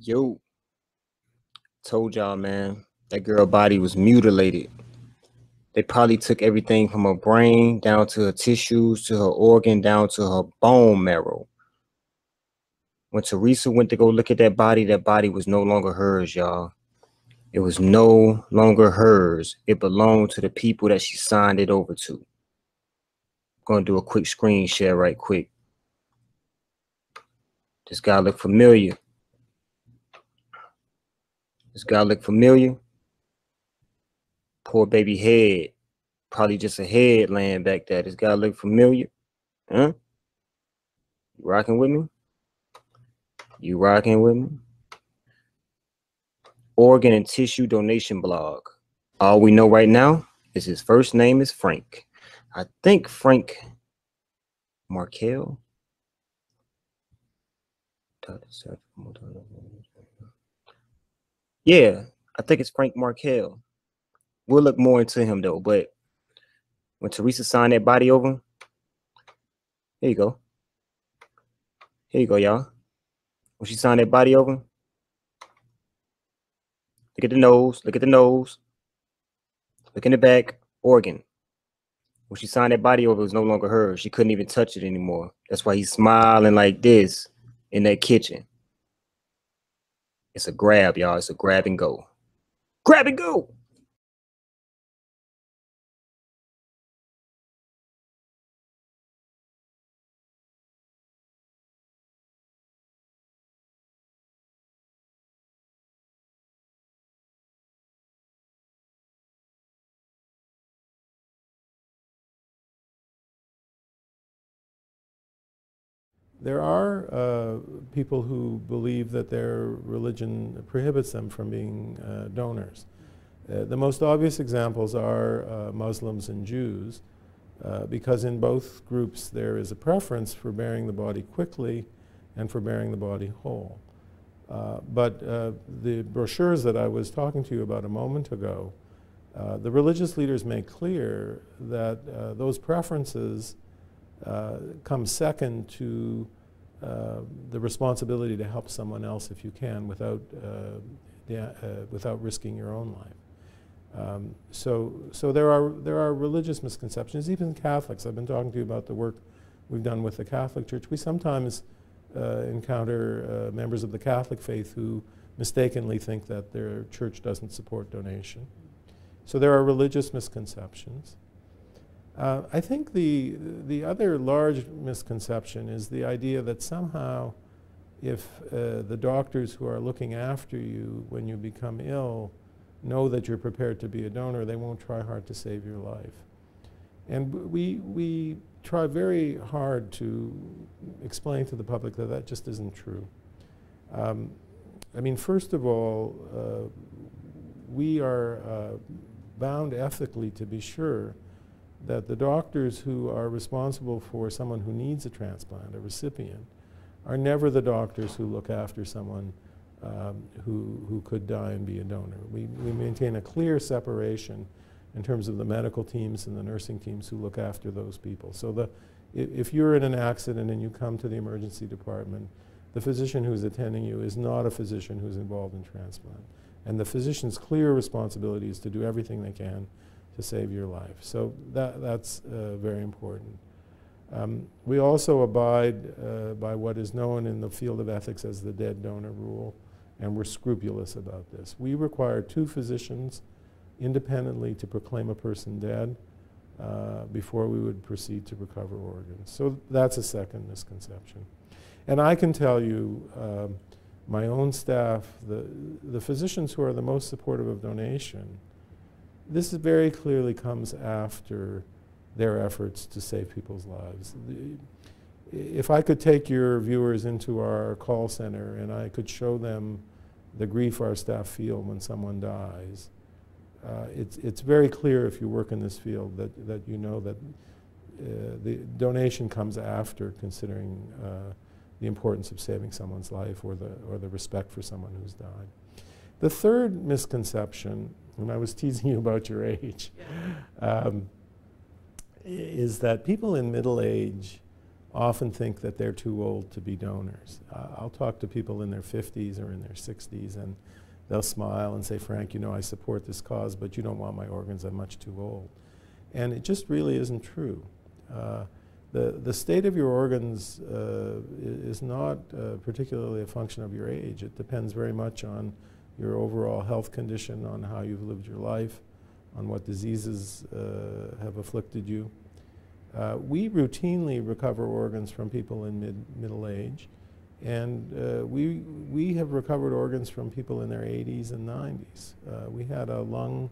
Yo, told y'all, man, that girl body was mutilated. They probably took everything from her brain down to her tissues, to her organ, down to her bone marrow. When Teresa went to go look at that body was no longer hers, y'all. It was no longer hers. It belonged to the people that she signed it over to. I'm gonna do a quick screen share right quick. This guy look familiar. This guy look familiar. Poor baby head. Probably just a head laying back there. This guy look familiar. Huh? You rocking with me? You rocking with me? Organ and tissue donation blog. All we know right now is his first name is Frank. I think Frank Markel. Yeah, I think it's Frank Markel. We'll look more into him though, but when Teresa signed that body over, here you go. Here you go, y'all. When she signed that body over, look at the nose, look at the nose. Look in the back, organ. When she signed that body over, it was no longer hers. She couldn't even touch it anymore. That's why he's smiling like this in that kitchen. It's a grab, y'all. It's a grab and go. Grab and go. There are people who believe that their religion prohibits them from being donors. The most obvious examples are Muslims and Jews, because in both groups there is a preference for burying the body quickly and for burying the body whole. But the brochures that I was talking to you about a moment ago, the religious leaders make clear that those preferences comes second to the responsibility to help someone else if you can without risking your own life. So there are religious misconceptions, even Catholics. I've been talking to you about the work we've done with the Catholic Church. We sometimes encounter members of the Catholic faith who mistakenly think that their church doesn't support donation. So there are religious misconceptions. I think the other large misconception is the idea that somehow if the doctors who are looking after you when you become ill know that you're prepared to be a donor, they won't try hard to save your life. And we try very hard to explain to the public that that just isn't true. I mean, first of all, we are bound ethically to be sure that the doctors who are responsible for someone who needs a transplant, a recipient, are never the doctors who look after someone who could die and be a donor. We maintain a clear separation in terms of the medical teams and the nursing teams who look after those people. So if you're in an accident and you come to the emergency department, the physician who's attending you is not a physician who's involved in transplant. And the physician's clear responsibility is to do everything they can to save your life. So that's very important. We also abide by what is known in the field of ethics as the dead donor rule, and we're scrupulous about this. We require 2 physicians independently to proclaim a person dead before we would proceed to recover organs. So that's a second misconception. And I can tell you, my own staff, the physicians who are the most supportive of donation, this very clearly comes after their efforts to save people's lives. If I could take your viewers into our call center and I could show them the grief our staff feel when someone dies, it's very clear if you work in this field that you know that the donation comes after considering the importance of saving someone's life or the respect for someone who's died. The third misconception, and I was teasing you about your age, is that people in middle age often think that they're too old to be donors. I'll talk to people in their 50s or in their 60s, and they'll smile and say, Frank, you know, I support this cause, but you don't want my organs, I'm much too old. And it just really isn't true. The state of your organs is not particularly a function of your age. It depends very much on your overall health condition, on how you've lived your life, on what diseases have afflicted you. We routinely recover organs from people in middle age, and we have recovered organs from people in their 80s and 90s. We had a lung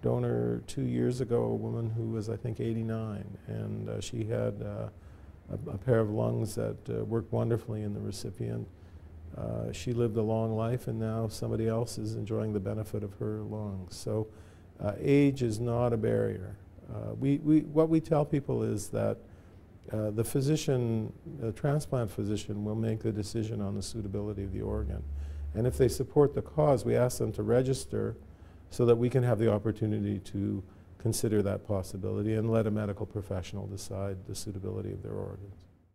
donor 2 years ago, a woman who was, I think, 89, and she had a pair of lungs that worked wonderfully in the recipient. She lived a long life, and now somebody else is enjoying the benefit of her lungs. So age is not a barrier. What we tell people is that the physician, the transplant physician, will make the decision on the suitability of the organ. And if they support the cause, we ask them to register so that we can have the opportunity to consider that possibility and let a medical professional decide the suitability of their organs.